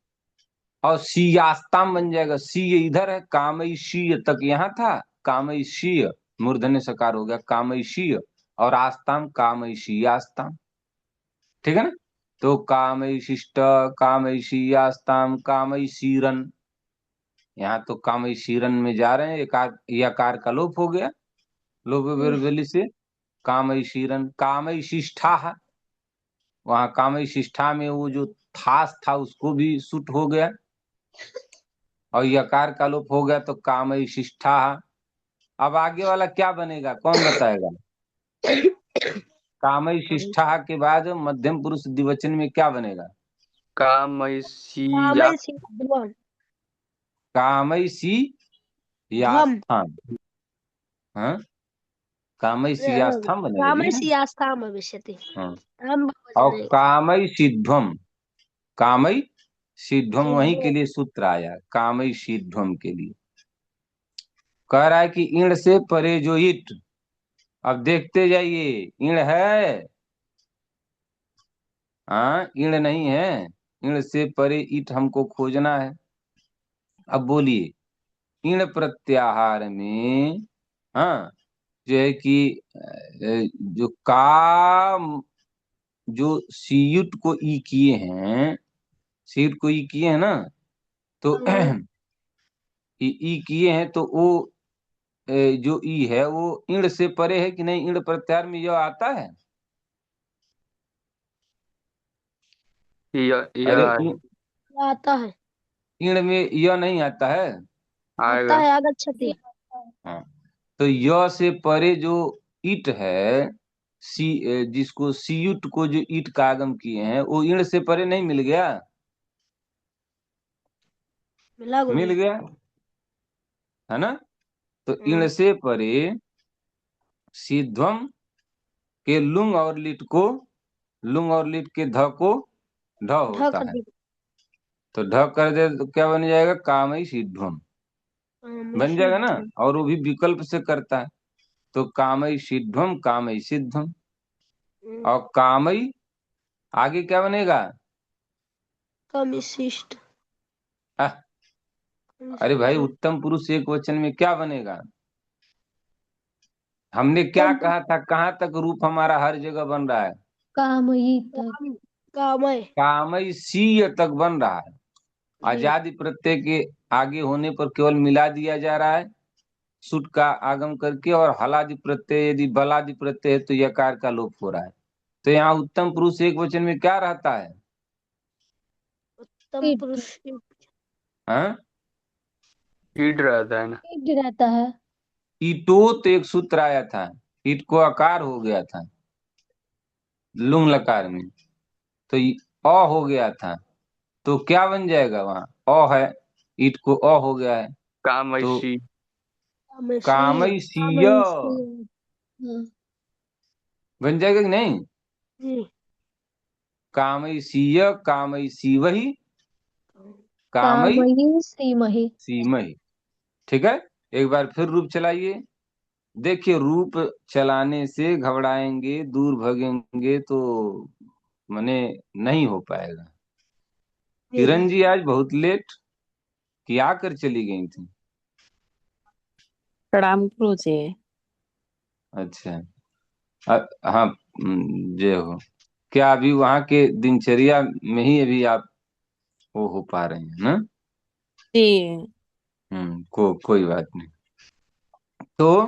Speaker 1: और सीयास्ताम बन जाएगा। सी ये इधर है, कामई शीय तक यहाँ था, कामई शीय मूर्धन्य सकार हो गया कामई शीय, और आस्ताम कामई शीयास्ताम, ठीक है ना। तो कामई शिष्ट, कामई शीयास्ताम, कामई शीरन, यहाँ तो कामई शीरन में जा रहे हैं, ये आकार का लोप हो गया, लोप बेली से कामई शीरन, कामई शिष्ठा, वहां कामई शिष्ठा में वो जो थास था उसको भी सुट हो गया, और यकार का लोप हो गया तो कामई शिष्ठा। अब आगे वाला क्या बनेगा, कौन बताएगा। कामई शिष्ठा के बाद मध्यम पुरुष द्विवचन में क्या बनेगा,
Speaker 4: कामैषीया।
Speaker 2: कामैषी ध्वम।
Speaker 1: कामई सी
Speaker 2: ध्वम।
Speaker 1: यास्थान, हाँ कामई सियास्थान बनेगा जी, हाँ।
Speaker 2: कामैषी आस्थां भविष्यति।
Speaker 1: हाँ,
Speaker 2: हम
Speaker 1: और
Speaker 2: बहुवचने।
Speaker 1: कामई सिध्वम, कामई सिध्वम वहीं के
Speaker 2: सिद्धो।
Speaker 1: लिए सूत्र आया, कामई सिध्वम के लिए। कह रहा है कि इण से परे जो ईट, अब देखते जाइए, इण है, हाँ इण नहीं है, इण से परे ईट हमको खोजना है। अब बोलिए, इण प्रत्याहार में, हाँ जो है कि जो काम, जो सीयुट को ई किए हैं, सीयुट को ई किए हैं ना, तो
Speaker 2: हाँ।
Speaker 1: ई किए हैं तो वो जो ई है वो इण से परे है कि नहीं, इण प्रत्याहार में यह आता है। अरे
Speaker 4: यह
Speaker 2: आता है।
Speaker 1: इण में यह नहीं आता है।
Speaker 2: आता
Speaker 4: आएगा।
Speaker 2: है, आगच्छति।
Speaker 1: हाँ, तो य से परे जो ईट है, जिसको सीयुट को जो ईट का आगम किए हैं वो इण से परे नहीं मिल गया,
Speaker 2: मिला
Speaker 1: मिल
Speaker 2: गुरुजी।
Speaker 1: गया, है ना। तो इण
Speaker 2: हम्म।
Speaker 1: से परे सिध्वम के लुंग और लिट को, लुंग और लिट के ध को ढ
Speaker 2: ढ
Speaker 1: होता
Speaker 2: कर
Speaker 1: है,
Speaker 2: दी।
Speaker 1: तो ढ कर दे तो क्या बन जाएगा, कामई सिध्वम बन
Speaker 2: कामैषी
Speaker 1: जाएगा ना।
Speaker 2: ध्वम।
Speaker 1: और वो भी विकल्प से करता है, तो कामई सिध्वम, कामई सिद्धम, और कामई आगे क्या बनेगा।
Speaker 2: कमिशिष्ट।
Speaker 1: आह, अरे भाई उत्तम पुरुष एक वचन में क्या बनेगा, हमने क्या कहा था, कहाँ तक रूप हमारा हर जगह बन रहा है,
Speaker 3: कामयी तक।
Speaker 2: कामय।
Speaker 1: कामई सीय तक बन रहा है।
Speaker 2: जी।
Speaker 1: आजादी प्रत्यय के आगे होने पर केवल मिला दिया जा रहा है सुट का आगम करके, और हलादि प्रत्यय यदि बलादि प्रत्यय है तो यकार का लोप हो रहा है। तो यहाँ उत्तम पुरुष एक वचन में क्या रहता है,
Speaker 2: उत्तम
Speaker 3: ईट।
Speaker 2: पुरुष।
Speaker 1: हाँ
Speaker 4: ईड रहता है ना।
Speaker 3: ईट रहता है।
Speaker 1: ईटोत एक सूत्र आया था, ईट को आकार हो गया था लुंग लकार में, तो अ हो गया था, तो क्या बन जाएगा वहां, अ है, ईट को अ हो गया है, तो
Speaker 4: कामैषी।
Speaker 2: कामैषी।
Speaker 1: कामई सीय
Speaker 3: कामयसी। हाँ।
Speaker 1: बन जाएगा कि नहीं,
Speaker 2: जी।
Speaker 1: कामई सीय, कामई सीवही, कामई
Speaker 3: कामयी सीमहि।
Speaker 1: सीमहि, ठीक है। एक बार फिर रूप चलाइए, देखिए रूप चलाने से घबराएंगे, दूर भगेंगे तो मने नहीं हो पाएगा।
Speaker 2: जी जी।
Speaker 1: किरण जी आज बहुत लेट कि आकर चली गई थी।
Speaker 5: प्रणाम गुरु जी।
Speaker 1: अच्छा, हाँ जय हो। क्या अभी वहां के दिनचर्या में ही अभी आप वो हो पा रहे हैं ना।
Speaker 5: जी।
Speaker 1: कोई बात नहीं। तो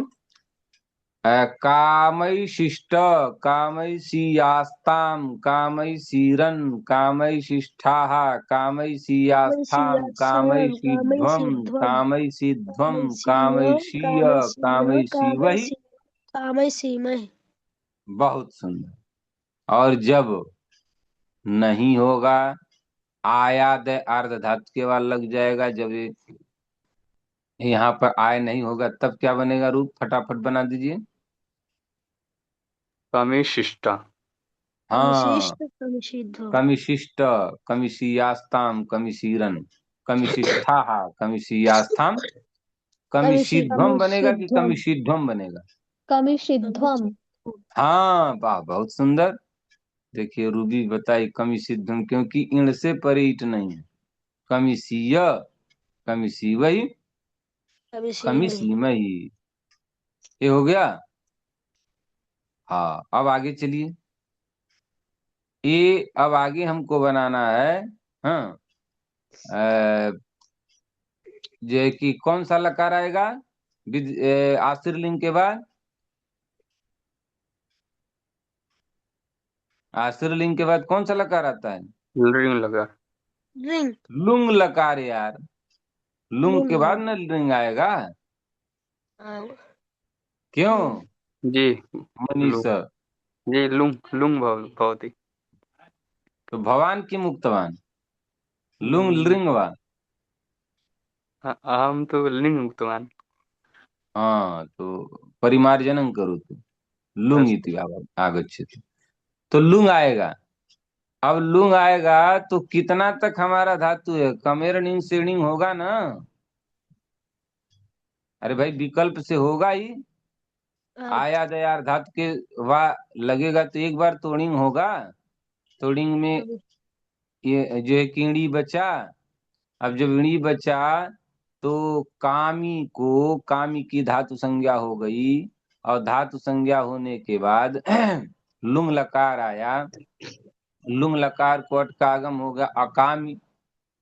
Speaker 1: कामैशिष्ट कामैशीयास्तां कामैशीरन् कामैशिष्ठाः कामैशीयास्थां
Speaker 2: कामैषीयास्याम
Speaker 1: कामैशीध्वं
Speaker 2: कामैषीध्वम
Speaker 1: कामैशीध्वं
Speaker 2: कामैषीयम
Speaker 1: कामैशीय
Speaker 2: कामैषीय
Speaker 1: कामैशीवहि।
Speaker 2: कामैषीमय।
Speaker 1: बहुत सुंदर। और जब नहीं होगा, आयाद अर्ध धातु के बाद लग जाएगा। जब यहाँ पर आय नहीं होगा तब क्या बनेगा रूप, फटाफट बना दीजिए।
Speaker 4: कमिशिष्टा।
Speaker 1: हाँ,
Speaker 2: कमिशिष्ट कमिषीध्वम।
Speaker 1: कमिशिष्ट कमिशीयास्ताम कमिशीरन कमिशिष्ठाः कमिशीयास्थाम। कमिशीध्वम बनेगा कि
Speaker 3: कमिषिध्वम
Speaker 1: कमिशीध्वम बनेगा?
Speaker 3: कमिषिध्वम।
Speaker 1: हाँ, वाह, बहुत सुंदर। देखिए रूबी बताई कमिशीध्वम, क्योंकि इण से परे ईट नहीं है। कमिशीय कमिशीवही
Speaker 2: कमिषीमय।
Speaker 1: कमिशीमही। ये हो गया। हाँ, अब आगे चलिए। ये अब आगे हमको बनाना है। हाँ, जो कि कौन सा लकार आएगा आश्चर्य लिंग के बाद? आश्चर्य लिंग के बाद कौन सा लकार आता है?
Speaker 4: रिंग लगा।
Speaker 2: रिंग।
Speaker 1: लुंग लकार यार। लुंग
Speaker 2: लुंग
Speaker 1: के बाद
Speaker 2: हाँ।
Speaker 1: न रिंग आएगा।
Speaker 2: हाँ,
Speaker 1: क्यों
Speaker 2: लुंग।
Speaker 4: जी।
Speaker 1: मनीष?
Speaker 4: लुंग। जी लुंग लुंग भवती।
Speaker 1: तो भवान की मुक्तवान लुंग
Speaker 4: हम्म,
Speaker 1: लिंगवा।
Speaker 4: अहम तो लिंग मुक्तवान।
Speaker 1: हाँ, तो परिमार्जनं करोतु लुंग
Speaker 4: अस्तु।
Speaker 1: इति आगच्छति। तो लुंग आएगा। अब लुंग आएगा तो कितना तक हमारा धातु है? कमेर निंग सेणिंग होगा ना? अरे भाई, विकल्प से होगा ही।
Speaker 2: हाँ,
Speaker 1: आया दयार धातु के वा लगेगा तो एक बार तोड़िंग होगा। तोड़िंग में
Speaker 2: कमि-
Speaker 1: ये जो है कीड़ी बचा। अब जब ईड़ी बचा तो कामी को कामी की धातु संज्ञा हो गई। और धातु संज्ञा होने के बाद लुंग लकार आया। लुंग लकार को अटकागम हो गया अकामी।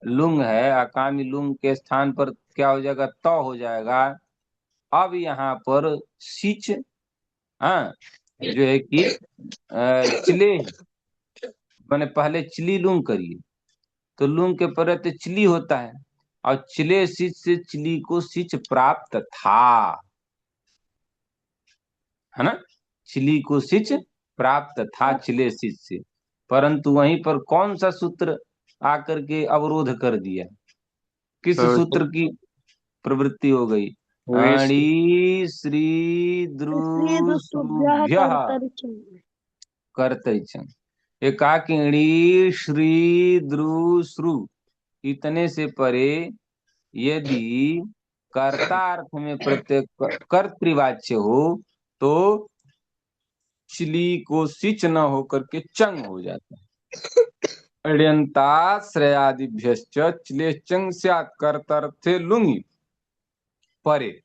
Speaker 1: लुंग है, अकामी लुंग के स्थान पर क्या हो जाएगा? त हो जाएगा। अब यहाँ पर सिच, हाँ, जो है कि चिले, मैंने पहले चिली लुंग करिए तो लुंग के परत चिली होता है। और चिले सिच से चिली को सिच प्राप्त था, है ना? चिली को सिच प्राप्त था चिले सिच से। परंतु वहीं पर कौन सा सूत्र आकर के अवरोध कर दिया? किस
Speaker 4: तो
Speaker 1: सूत्र की प्रवृत्ति हो गई?
Speaker 4: वेश।
Speaker 1: अणि श्री
Speaker 2: स्त्री दुस्तुभ्यः
Speaker 1: द्रुश्रुभ्य
Speaker 2: कर्तरिचम्।
Speaker 1: कर्तरिचन। एकाकिणी श्री द्रुश्रु इतने से परे यदि कर्ता अर्थ में प्रत्यय कर्तृवाच्य हो तो चिली को सिच न होकर के चंग हो जाता है। अण्यन्ताश्रयादिभ्यश्च चिले चंग स्यात् कर्तर्थे लुंगी परे।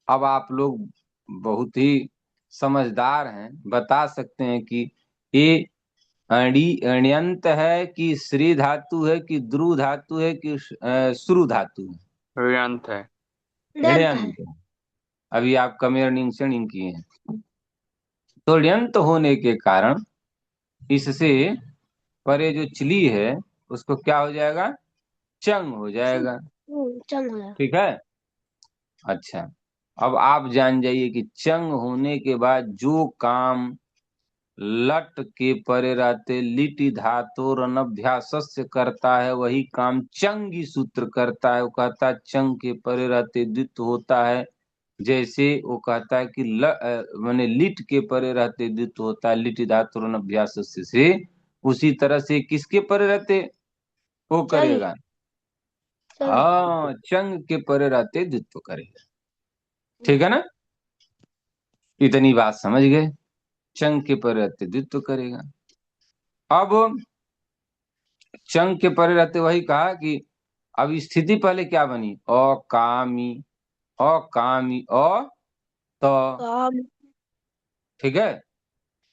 Speaker 1: अब आप लोग बहुत ही समझदार हैं, बता सकते हैं कि ये अणि अण्यंत है कि श्री धातु है कि द्रु धातु है कि श्रु धातु है?
Speaker 4: ऋणांत है।
Speaker 2: दंत है।
Speaker 1: ऋण्यंत है। अभी आप कमेरनिंग से किए हैं। तो ऋण्यंत होने के कारण इससे परे जो चिली है उसको क्या हो जाएगा? चंग हो जाएगा।
Speaker 2: चंग हो जाए।
Speaker 1: ठीक है। अच्छा, अब आप जान जाइए कि चंग होने के बाद जो काम लट के परे रहते लिटि धातु रनभ्यास से करता है वही काम चंगी सूत्र करता है। वो कहता है चंग के परे रहते द्वित्व होता है। जैसे वो कहता है कि माने लिट के परे रहते द्वित्व होता है लिटि धातु रनभ्यास से। उसी तरह से किसके परे रहते वो
Speaker 2: चंग।
Speaker 1: करेगा?
Speaker 2: चंग।
Speaker 1: हाँ, चंग के परे रहते द्वित्व करेगा। ठीक है ना? इतनी बात समझ गए। चंग के परे रहते द्वित्व करेगा। अब चंग के परे रहते वही कहा कि अब स्थिति पहले क्या बनी? अकामी अकामी तो
Speaker 2: काम।
Speaker 1: ठीक है।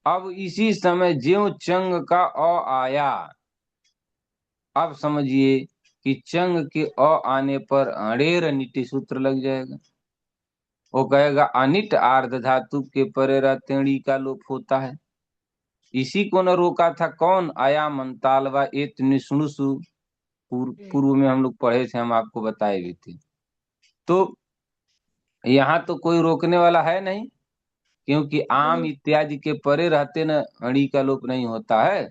Speaker 1: अब इसी समय ज्यों चंग का आया, अब समझिए कि चंग के आने पर अड़ेर नीति सूत्र लग जाएगा। वो कहेगा अनिट आर्ध धातु के परे रहते णी का लोप होता है। इसी को न रोका था कौन, आया मंतालवा एत निष्णुसु। पूर्व में हम लोग पढ़े थे, हम आपको बताए भी थे। तो यहाँ तो कोई रोकने वाला है नहीं, क्योंकि आम इत्यादि के परे रहते न अणी का लोप नहीं होता है।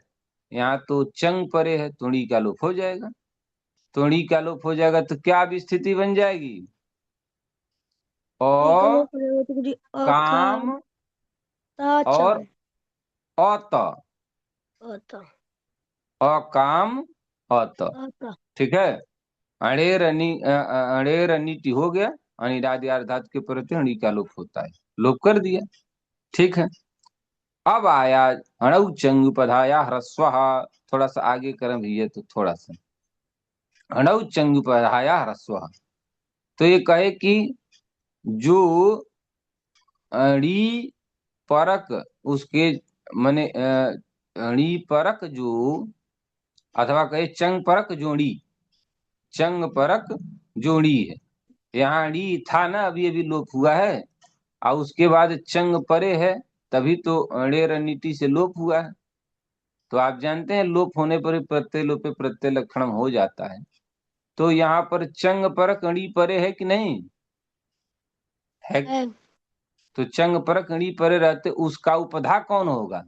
Speaker 1: यहाँ तो चंग परे है तो णी का लोप हो जाएगा। तो णी का लोप हो जाएगा तो क्या अब स्थिति बन जाएगी,
Speaker 2: निकलो
Speaker 1: और
Speaker 2: पड़ेगा तो कुछ
Speaker 1: काम और
Speaker 2: चाम
Speaker 1: अत,
Speaker 2: आता
Speaker 1: अकाम अत,
Speaker 2: आता
Speaker 1: ठीक है। अणेर अनिटी हो गया, अनिरादि अर्धात के प्रति अणी का लोप होता है, लोप कर दिया, ठीक है। अब आया अणु चंग पधाया ह्रस्व, थोड़ा सा आगे करम भैया, तो थोड़ा सा अणु चंग पधाया ह्रस्व। तो ये कहे कि जो अणी परक उसके माने अणी परक जो, अथवा कहे चंग परक जोड़ी, चंग परक जोड़ी है। यहाँ ड़ी था ना, अभी अभी लोप हुआ है, और उसके बाद चंग परे है, तभी तो अणे रणनीति से लोप हुआ है। तो आप जानते हैं लोप होने पर प्रत्यय लोपे प्रत्यय लक्षण हो जाता है। तो यहाँ पर चंग परक अणी परे है कि नहीं है?
Speaker 2: है
Speaker 1: तो चंग परक अणी परे रहते उसका उपधा कौन होगा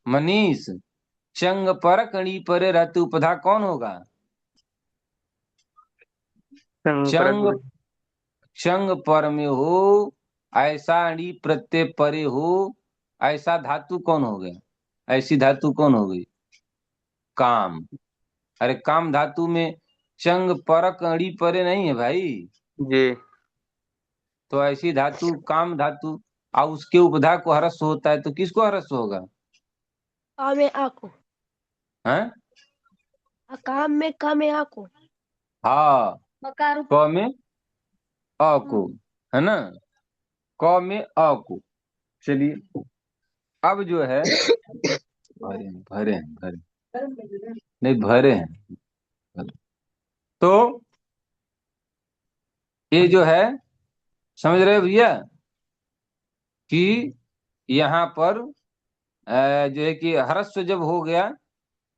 Speaker 1: मनीष? चंग परक अणी परे रहते उपधा कौन होगा?
Speaker 4: चंग परक
Speaker 1: चंग,
Speaker 4: गुरु।
Speaker 1: चंग पर में हो ऐसा अणी प्रत्यय परे हो, ऐसा धातु कौन हो गया, ऐसी धातु कौन हो गई? काम। अरे काम धातु में चंग परक अड़ी परे नहीं है भाई।
Speaker 4: जी।
Speaker 1: तो ऐसी धातु काम धातु, और उसके उपधा को हरस्व होता है, तो किसको हरस्व होगा?
Speaker 2: आ में आको
Speaker 1: हैं?
Speaker 2: काम में का में आको
Speaker 1: हाँ,
Speaker 3: मकार
Speaker 1: क में अ को, है ना, क में अ को। चलिए अब जो है भरे हैं, भरे हैं, भरे नहीं, भरे हैं। तो ये जो है, समझ रहे हो भैया, कि यहाँ पर जो है कि ह्रस्व जब हो गया,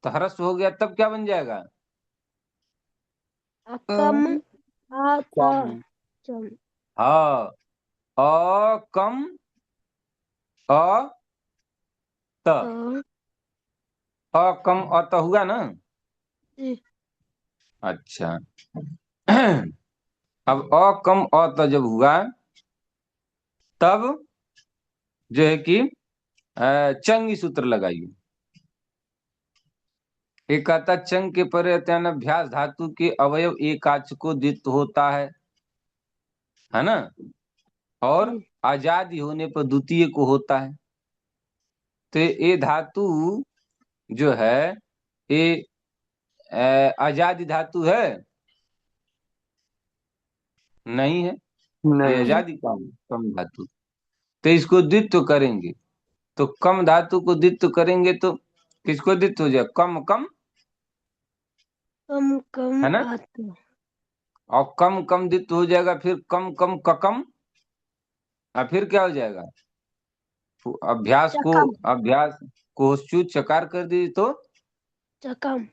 Speaker 1: तो ह्रस्व हो गया तब क्या बन जाएगा?
Speaker 2: कम आता
Speaker 1: कम।
Speaker 2: चम
Speaker 1: हाँ, अ कम अ त,
Speaker 2: तो
Speaker 1: अ कम अ त हुआ ना।
Speaker 2: जी,
Speaker 1: अच्छा अब अ कम अ त जब हुआ, तब जो है कि चंगी सूत्र लगाइए। एक आता चंग के परे अभ्यास धातु के अवयव एकाच को द्वित्व होता है ना, और आजादी होने पर द्वितीय को होता है। तो ये धातु जो है, ये आजादी धातु है नहीं है, ये
Speaker 4: नहीं।
Speaker 1: आजादी कम, कम धातु। तो इसको द्वित्व करेंगे, तो कम धातु को द्वित्व करेंगे तो किसको द्वित्व हो जाए? कम कम,
Speaker 2: कम कम
Speaker 1: है ना,
Speaker 2: आता
Speaker 1: और कम कम द्वित्व हो जाएगा, फिर कम कम ककम, और फिर क्या हो जाएगा? अभ्यास को,
Speaker 2: चकम
Speaker 1: अभ्यास कोश्चु चकार कर दीजिए तो
Speaker 2: चकम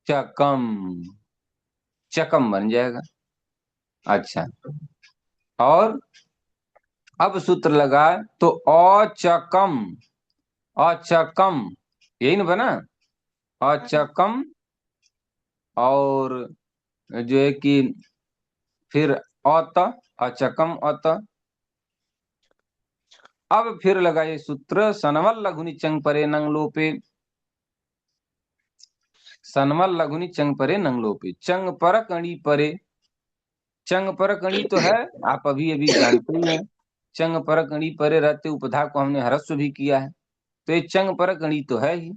Speaker 1: चकम, चकम बन जाएगा। अच्छा, और अब सूत्र लगा तो अचकम, अचकम, यही ना बना, अचकम, और जो है कि फिर अत, अचकम अत। अब फिर लगाइए सूत्र सनवल लघुनि चंग परे नंग लोपे, सनवल लघुनि चंग परे नंग लोपे, चंग पर कणी परे, चंग पर कणी तो है, आप अभी अभी जानते ही हैं, चंग पर कणी परे रहते उपधा को हमने ह्रस्व भी किया है। तो ये चंग पर कणी तो है ही,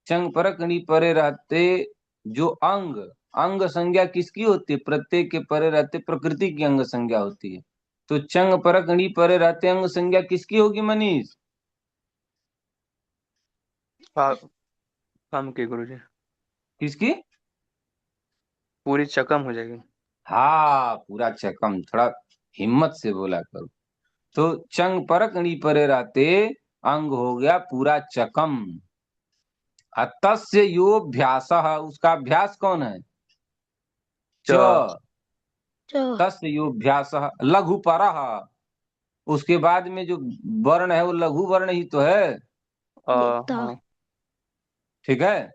Speaker 1: चंग पर कणी परे रहते जो अंग, अंग संज्ञा किसकी होती है? प्रत्यय के परे रहते प्रकृति की अंग संज्ञा होती है। तो चंग पर कणी परे रहते अंग संज्ञा किसकी होगी मनीष?
Speaker 4: काम के गुरु जी।
Speaker 1: किसकी?
Speaker 4: पूरी चकम हो जाएगी।
Speaker 1: हाँ, पूरा चकम, थोड़ा हिम्मत से बोला करो। तो चंग परक णी परे रहते अंग हो गया पूरा चकम। तस्य योऽभ्यास, उसका अभ्यास कौन है? च।
Speaker 4: च।
Speaker 2: च।
Speaker 1: तस्य योऽभ्यास लघु परः, उसके बाद में जो वर्ण है वो लघु वर्ण ही तो है।
Speaker 2: ता।
Speaker 4: हाँ।
Speaker 1: ठीक है,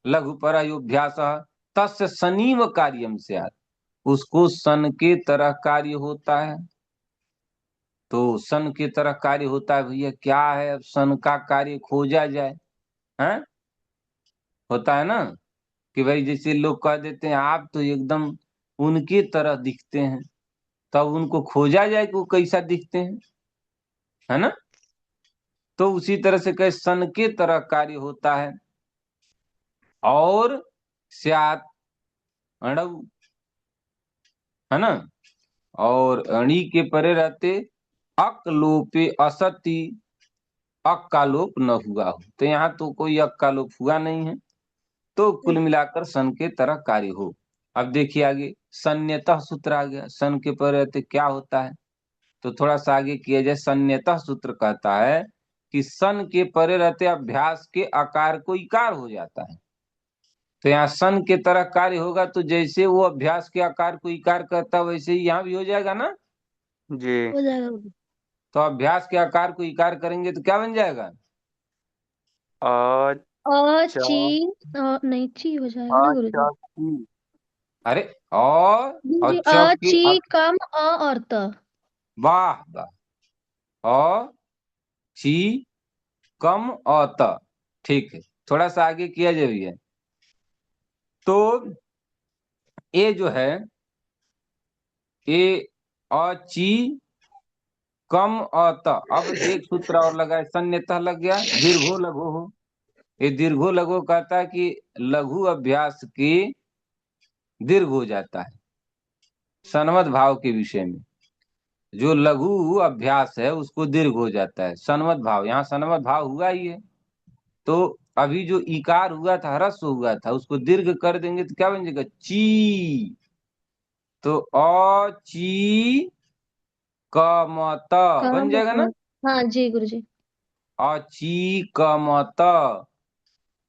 Speaker 1: लघु पर योभ्यास तस्य सनीव कार्यम स्यात्, उसको सन के तरह कार्य होता है। तो सन के तरह कार्य होता है भैया, क्या है? अब सन का कार्य खोजा जाए, हैं? होता है ना कि भाई जैसे लोग कह देते हैं आप तो एकदम उनके तरह दिखते हैं, तब उनको खोजा जाए कि वो कैसा दिखते हैं, है ना? तो उसी तरह से कहे सन के तरह कार्य होता है। और स्यात् अणु, है ना? और अणी के परे रहते अक लोपे असति, अक का लोप न हुआ हो, तो यहाँ तो कोई अक का लोप हुआ नहीं है, तो कुल मिलाकर सन के तरह कार्य हो। अब देखिए आगे सन्यतः सूत्र आ गया, सन के परे रहते क्या होता है? तो थोड़ा सा आगे किया जाए। सन्यतः सूत्र कहता है कि सन के परे रहते अभ्यास के आकार को इकार हो जाता है। तो यहाँ सन के तरह कार्य होगा, तो जैसे वो अभ्यास के आकार को इकार करता है वैसे ही यहाँ भी हो जाएगा ना।
Speaker 4: जी।
Speaker 2: हो जाएगा गुरुजी।
Speaker 1: तो अभ्यास के आकार को इकार करेंगे तो क्या बन जाएगा?
Speaker 4: अ च
Speaker 3: ची नहीं, ची हो जाएगा ना गुरुजी।
Speaker 4: की।
Speaker 1: अरे और
Speaker 3: गुरुजी
Speaker 1: चौक की
Speaker 3: ची कम और त।
Speaker 1: वाह वाह, अ ची कम अ त, ठीक है, थोड़ा सा आगे किया जाए भैया। तो ये जो है ये अ ची कम अ त, अब एक सूत्र और लगा है, सन्यतः लग गया, दीर्घो लघु हो। ये दीर्घो लघु कहता है कि लघु अभ्यास की दीर्घ हो जाता है। सन्मत भाव के विषय में जो लघु अभ्यास है उसको दीर्घ हो जाता है। सन्मत भाव, यहाँ सन्मत भाव हुआ ही है, तो अभी जो इकार हुआ था, ह्रस्व हुआ था, उसको दीर्घ कर देंगे तो क्या बन जाएगा? ची। तो अ ची क म त बन
Speaker 3: काम
Speaker 1: जाएगा ना।
Speaker 3: हाँ जी गुरुजी।
Speaker 1: अ ची क म त।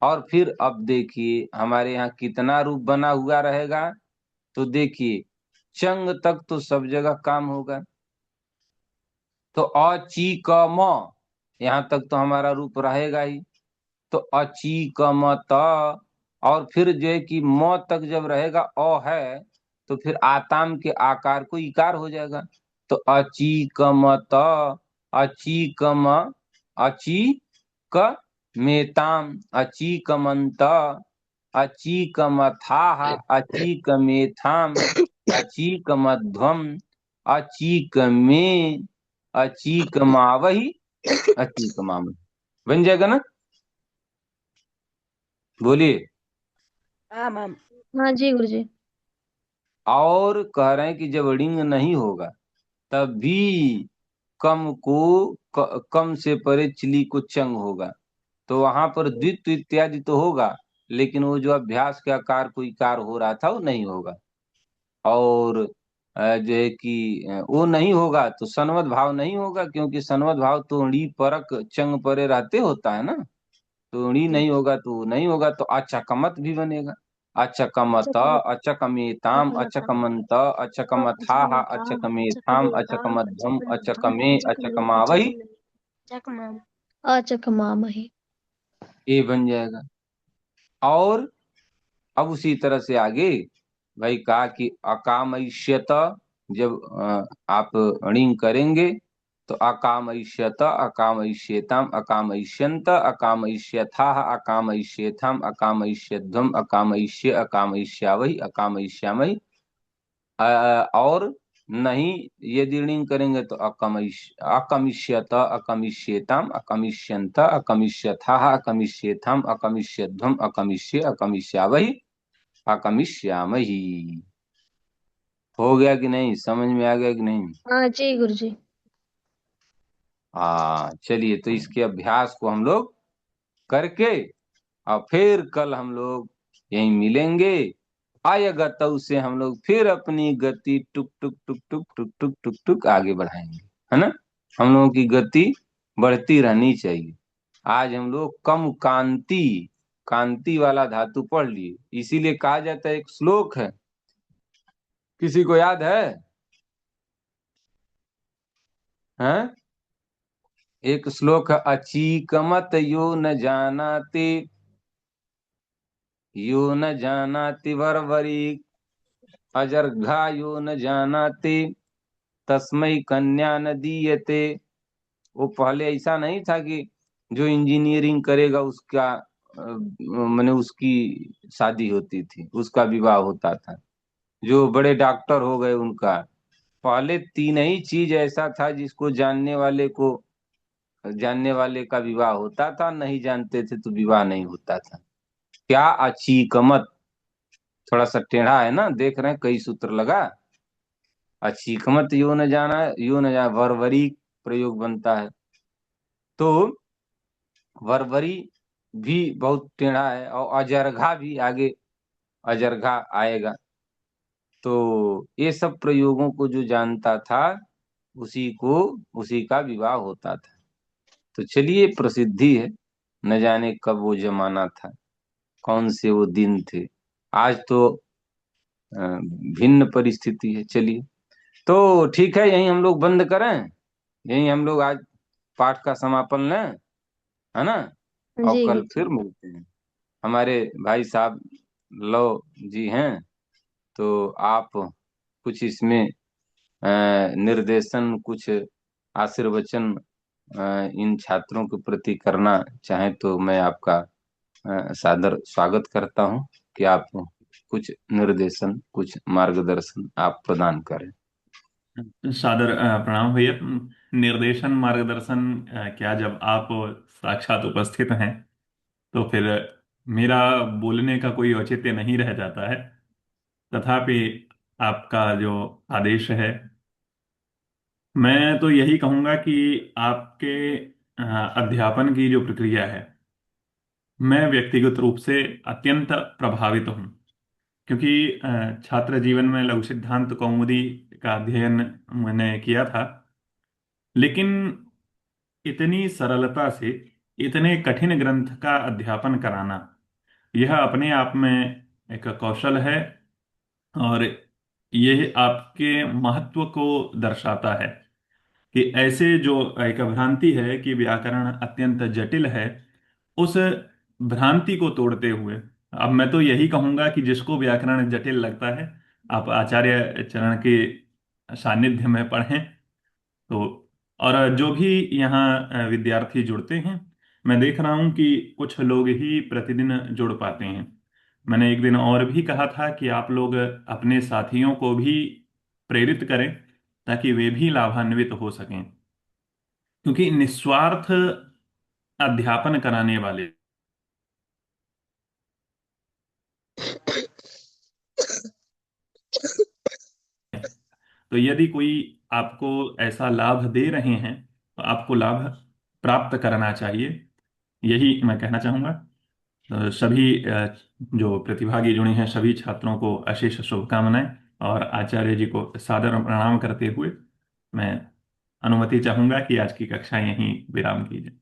Speaker 1: और फिर अब देखिए हमारे यहाँ कितना रूप बना हुआ रहेगा। तो देखिए चंग तक तो सब जगह काम होगा, तो अ ची क म यहाँ तक तो हमारा रूप रहेगा ही। तो अची क म त, और फिर जो है कि म तक जब रहेगा अ है, तो फिर आताम के आकार को इकार हो जाएगा। तो अची क म त, अची क म, अची क मेताम, अची क मंत, अची क मथाह, अची क मेथाम, अची क मध्वम, अची क मे, अची क मावही, अची क मावही, बन जाएगा ना? बोलिए।
Speaker 2: आम आम।
Speaker 3: हाँ जी गुरुजी।
Speaker 1: और कह रहे हैं कि जब ऋंग नहीं होगा तब भी कम को कम से परे चिली को चंग होगा, तो वहां पर द्वित्व इत्यादि तो होगा, लेकिन वो जो अभ्यास के आकार को इकार हो रहा था वो नहीं होगा। और जो है कि वो नहीं होगा तो सन्मत भाव नहीं होगा, क्योंकि सन्मत भाव तो णी परक चंग परे रहते होता है ना। तो णी नहीं होगा तो नहीं होगा, तो अचकमत भी बनेगा। अचकमत, अचकमेताम, अचकमंत, अचकमथाह, अचकमेथाम, अचकमध्यम, अचकमे, अचकमावही,
Speaker 2: चकमाम।
Speaker 3: अचकमामहि।
Speaker 1: ये बन जाएगा। और अब उसी तरह से आगे भाई कहा कि अकामयिष्यत, जब आप ऋण करेंगे तो अकामयिष्यत, अकामयिष्यताम, अकामयिष्यंत, अकामयिष्यथाः, अकामयिष्यथाम, अकामयिष्यध्वम, अकामयिष्य, अकामयिष्यावहि, अकामयिष्यामहि। और नहीं यदि ऋण करेंगे तो अकमिष्यत, अकमिष्यताम, अकमिष्यंत, अकमिष्यथाः, अकमिष्यथाम, अकमिष्यध्वम, अकमिष्य, अकमिष्यावहि, अकमिष्यामहि। हो गया कि नहीं? समझ में आ गया कि नहीं?
Speaker 3: हाँ जी गुरुजी।
Speaker 1: हाँ चलिए, तो इसके अभ्यास को हम लोग करके और फिर कल हम लोग यहीं मिलेंगे अयगतौ से हम लोग फिर अपनी गति टुक टुक टुक टुक टुक टुक टुक टुक आगे बढ़ाएंगे, है ना। हम लोगों की गति बढ़ती रहनी चाहिए। आज हम लोग कम कांति, कांति वाला धातु पढ़ लिए, इसीलिए कहा जाता है, एक श्लोक है, किसी को याद है? हैं? एक श्लोक है, अचीकमत यो न जानाति वरवरी, अजर्घा यो न जानाति तस्मै कन्या न दीयते। वो पहले ऐसा नहीं था कि जो इंजीनियरिंग करेगा उसका माने उसकी शादी होती थी, उसका विवाह होता था। जो बड़े डॉक्टर हो गए उनका, पहले तीन ही चीज ऐसा था जिसको जानने वाले का विवाह होता था, नहीं जानते थे तो विवाह नहीं होता था। क्या? अचीकमत, थोड़ा सा टेढ़ा है ना, देख रहे हैं कई सूत्र लगा। अचीकमत यो न जाना वरवरी प्रयोग बनता है, तो वरवरी भी बहुत टेढ़ा है, और अजरघा भी आगे अजरघा आएगा। तो ये सब प्रयोगों को जो जानता था उसी का विवाह होता था। तो चलिए, प्रसिद्धि है, न जाने कब वो जमाना था, कौन से वो दिन थे। आज तो भिन्न परिस्थिति है। चलिए, तो ठीक है, यहीं हम लोग बंद करें, यहीं हम लोग आज पाठ का समापन लें, है ना। और
Speaker 3: जी
Speaker 1: कल
Speaker 3: गुरु
Speaker 1: फिर
Speaker 3: जी।
Speaker 1: मिलते हैं। हमारे भाई साहब लो जी हैं, तो आप कुछ इसमें निर्देशन, कुछ आशीर्वचन इन छात्रों के प्रति करना चाहें तो मैं आपका सादर स्वागत करता हूं कि आप कुछ निर्देशन, कुछ मार्गदर्शन आप प्रदान करें।
Speaker 5: सादर प्रणाम भैया। निर्देशन मार्गदर्शन क्या, जब आप साक्षात उपस्थित हैं तो फिर मेरा बोलने का कोई औचित्य नहीं रह जाता है। तथापि आपका जो आदेश है, मैं तो यही कहूँगा कि आपके अध्यापन की जो प्रक्रिया है, मैं व्यक्तिगत रूप से अत्यंत प्रभावित हूँ। क्योंकि छात्र जीवन में लघु सिद्धांत कौमुदी का अध्ययन मैंने किया था, लेकिन इतनी सरलता से इतने कठिन ग्रंथ का अध्यापन कराना, यह अपने आप में एक कौशल है। और यह आपके महत्व को दर्शाता है कि ऐसे जो एक भ्रांति है कि व्याकरण अत्यंत जटिल है, उस भ्रांति को तोड़ते हुए, अब मैं तो यही कहूंगा कि जिसको व्याकरण जटिल लगता है, आप आचार्य चरण के सानिध्य में पढ़ें। तो और जो भी यहाँ विद्यार्थी जुड़ते हैं, मैं देख रहा हूँ कि कुछ लोग ही प्रतिदिन जुड़ पाते हैं। मैंने एक दिन और भी कहा था कि आप लोग अपने साथियों को भी प्रेरित करें ताकि वे भी लाभान्वित हो सकें, क्योंकि निस्वार्थ अध्यापन कराने वाले, तो यदि कोई आपको ऐसा लाभ दे रहे हैं तो आपको लाभ प्राप्त करना चाहिए, यही मैं कहना चाहूँगा। सभी जो प्रतिभागी जुड़े हैं, सभी छात्रों को अशेष शुभकामनाएं, और आचार्य जी को सादर प्रणाम करते हुए मैं अनुमति चाहूंगा कि आज की कक्षा यहीं विराम कीजिए।